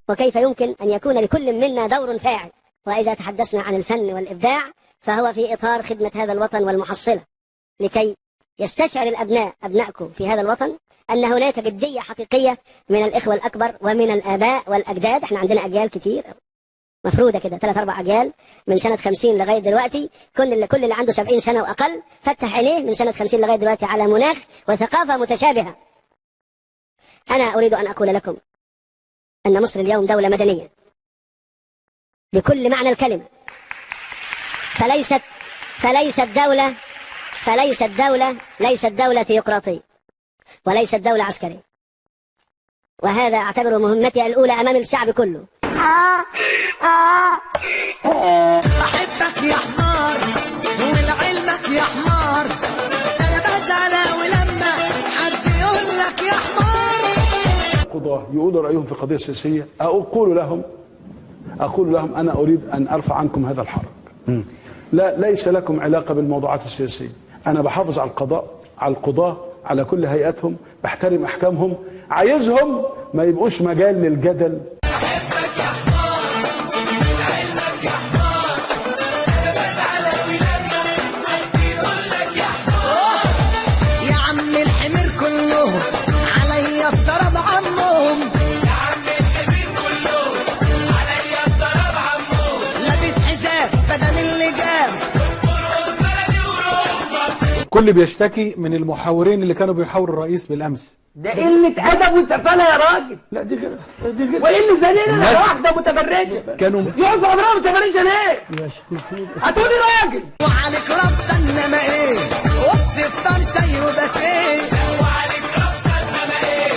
وكيف يمكن أن يكون لكل منا دور فاعل. وإذا تحدثنا عن الفن والإبداع فهو في إطار خدمة هذا الوطن والمحصلة، لكي يستشعر الأبناء أبنائكم في هذا الوطن أن هناك جدية حقيقية من الإخوة الأكبر ومن الآباء والأجداد. احنا عندنا أجيال كتير مفروضة كده، 3-4 أجيال من سنة 50 لغاية دلوقتي. كل اللي عنده 70 سنة وأقل فتح عينيه من سنة 50 لغاية دلوقتي على مناخ وثقافة متشابهة. أنا أريد أن أقول لكم أن مصر اليوم دولة مدنية بكل معنى الكلمة، ليست دولة ثيوقراطية وليست دولة عسكرية. وهذا أعتبره مهمتي الأولى أمام الشعب كله. أحبك يا حمار ولعلمك يا حمار، أنا بزعل ولما حد يقول لك يا حمار. القضاة يقولوا رأيهم في قضية سياسية، أقول لهم أنا أريد أن أرفع عنكم هذا الحرج. لا، ليس لكم علاقة بالموضوعات السياسية. أنا بحافظ على القضاة على كل هيئاتهم، بحترم أحكامهم، عايزهم ما يبقوش مجال للجدل. أحبك يا حمار ولعلمك يا حمار، أنا بزعل ولما حد يقول لك يا حمار. يا عم الحمير كلهم عليا الضرب عمهم، يا عم الحمير كلهم عليا الضرب عمهم، لابس حزام بدل اللجام برقص بلدي وروحك. كل بيشتكي من المحاورين اللي كانوا بيحاوروا الرئيس بالامس. ده قلة أدب وسفالة يا راجل. لا دي غير وإيه اللي زنينا واحدة متبرجة؟ كانوا يقعدوا عمرها متبرجة ليه؟ يا شيخ محمود هتقولي راجل. وعليك رفسة إنما إيه؟ وبتفطر شاي وباتيه. وعليك رفسة إنما إيه؟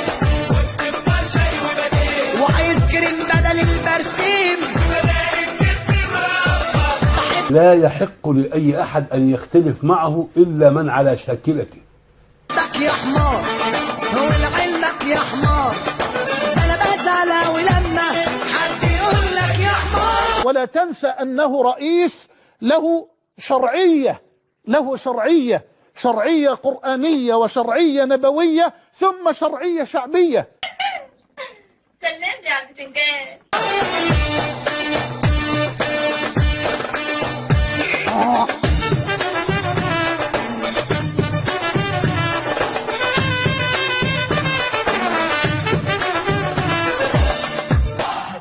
وبتفطر شاي وباتيه. وآيس كريم بدل البرسيم. لا يحق لأي أحد أن يختلف معه إلا من على شاكلته. أحبك يا حمار ولعلمك يا حمار، أنا بزعل ولما حد يقول لك يا حمار. ولا تنسى أنه رئيس له شرعية قرآنية وشرعية نبوية ثم شرعية شعبية. سلم لي على البتنجان.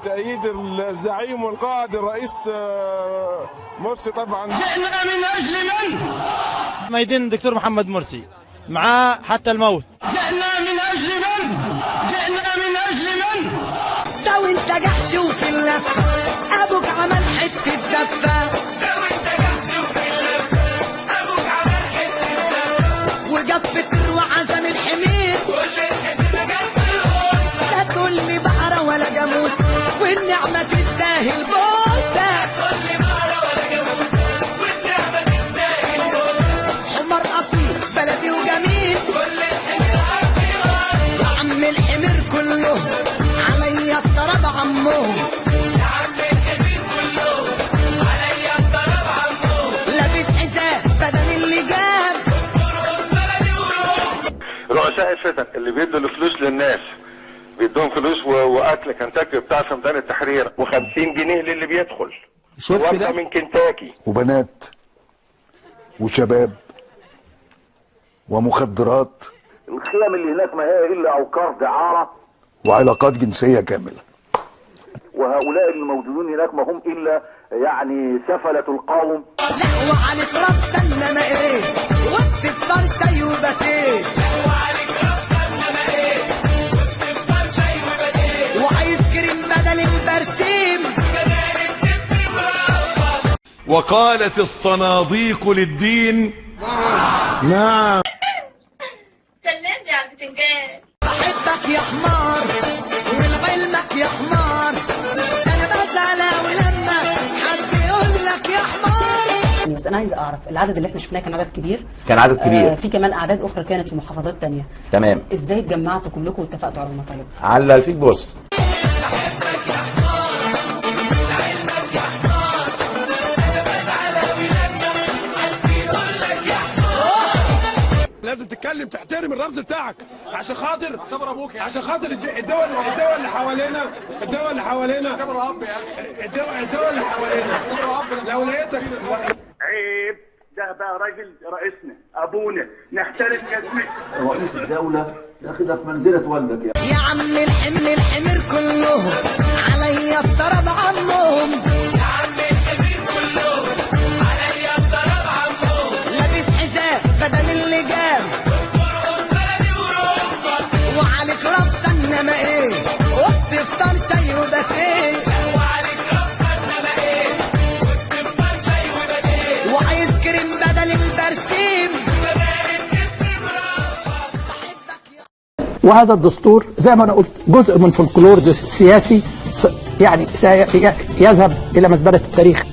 تأييد الزعيم والقائد الرئيس مرسي طبعا. جئنا من أجل من؟ ميدين الدكتور محمد مرسي معاه حتى الموت. جئنا من أجل من؟ ده وانت جحش وفي اللفة أبوك عمل حتة زفة. ده وانت جحش وفي اللفة أبوك عمل حتة زفة. وجاب فطر وعزم الحمير كل الحزمة جت الغصة. لا تقول لي بقرة ولا جاموس والنعمة تستاهل بوسة. تقول لي بقرة ولا جاموس والنعمة تستاهل بوسة. حمار أصيل بلدي وجميل كل الحمير عندي راسي. يا عم الحمير كله عليا الضرب عمهم. يا عم الحمير كله عليا الضرب عمهم، لابس حزام بدل اللجام برقص بلدي وروح. رؤساء الفتن اللي بيدوا الفلوس للناس بيدوهم فلوس واكل كنتاكي بتاع في ميدان التحرير و50 جنيه للي بيدخل. شفت ده؟ من كنتاكي وبنات وشباب ومخدرات. الخيام اللي هناك ما هي الا اوقاف دعاره وعلاقات جنسيه كامله. وهؤلاء الموجودون هناك ما هم الا يعني سفله القوم. لا وعليك رفسه انما ايه؟ وبتفطر شاي وباتيه. لا وعليك رفسه انما ايه؟ وبتفطر شاي وباتيه. وآيس كريم بدل البرسيم. وقالت الصناديق للدين نعم. سلم لي على البتنجان. أحبك يا حمار انا عايز اعرف العدد اللي احنا شفناه كان عدد كبير، كان عدد كبير. في كمان اعداد اخرى كانت في محافظات تانية. تمام. ازاي اتجمعتوا كلكم واتفقتوا على المطالب دي؟ على الفيك بوست. لازم تتكلم تحترم الرمز بتاعك عشان خاطر الدول اللي حوالينا الدول اللي حوالينا لو لقيتك عيب. ده بقى راجل رئيسنا ابونا نحترم كلمته. رئيس الدوله ياخدها في منزله والدك يا عم الحمير كلهم عليا الضرب عمهم. يا عم الحمير كلهم عليا الضرب عمهم. لابس حذاء بدل اللجام بلدي وروبا وعليك رفسه انما ايه وبتفطر شاي وباتيه. وعليك رفسه انما ايه وبتفطر شاي وباتيه. وعايز كريم بدل البرسيم. وهذا الدستور زي ما انا قلت جزء من فولكلور سياسي يعني سيذهب الى مزبله التاريخ.